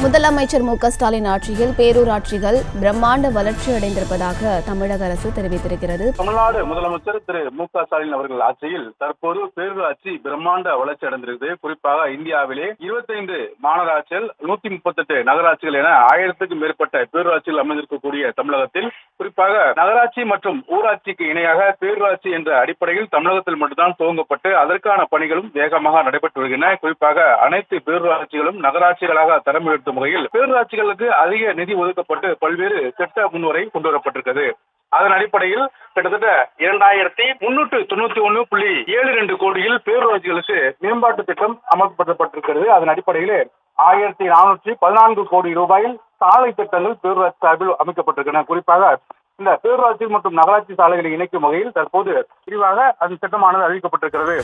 முதலமைச்சர் மு.க.ஸ்டாலின் ஆட்சியில் பேரூராட்சிகள் பிரம்மாண்ட வளர்ச்சி அடைந்திருப்பதாக தமிழக அரசு தெரிவித்திருக்கிறது. தமிழ்நாடு முதலமைச்சர் திரு மு.க.ஸ்டாலின் அவர்கள் ஆட்சியில் தற்போது பேரூராட்சி பிரம்மாண்ட வளர்ச்சி அடைந்திருக்கிறது. குறிப்பாக இந்தியாவிலே 25 மாநகராட்சிகள், 138 நகராட்சிகள் என 1000க்கும் மேற்பட்ட பேரூராட்சிகள் அமைந்திருக்கக்கூடிய தமிழகத்தில் குறிப்பாக நகராட்சி மற்றும் ஊராட்சிக்கு இணையாக பேரூராட்சி என்ற அடிப்படையில் தமிழகத்தில் மட்டும்தான் துவங்கப்பட்டு அதற்கான பணிகளும் வேகமாக நடைபெற்று வருகின்றன. குறிப்பாக அனைத்து பேரூராட்சிகளும் நகராட்சிகளாக தரம் உயர்த்தும் வகையில் பேரூராட்சிகளுக்கு அதிக நிதி ஒதுக்கப்பட்டு பல்வேறு திட்ட முன்வரை கொண்டு வரப்பட்டிருக்கிறது. அதன் அடிப்படையில் கிட்டத்தட்ட 2391.72 கோடியில் பேரூராட்சிகளுக்கு மேம்பாட்டு திட்டம் அமல்படுத்தப்பட்டிருக்கிறது. அதன் அடிப்படையில் 1414 கோடி ரூபாயில் சாலை திட்டங்கள் பேரூராட்சி சார்பில் அமைக்கப்பட்டிருக்கின்றன. குறிப்பாக இந்த பேரூராட்சி மற்றும் நகராட்சி சாலைகளை இணைக்கும் வகையில் தற்போது விரிவாக அந்த திட்டமானது அறிவிக்கப்பட்டிருக்கிறது.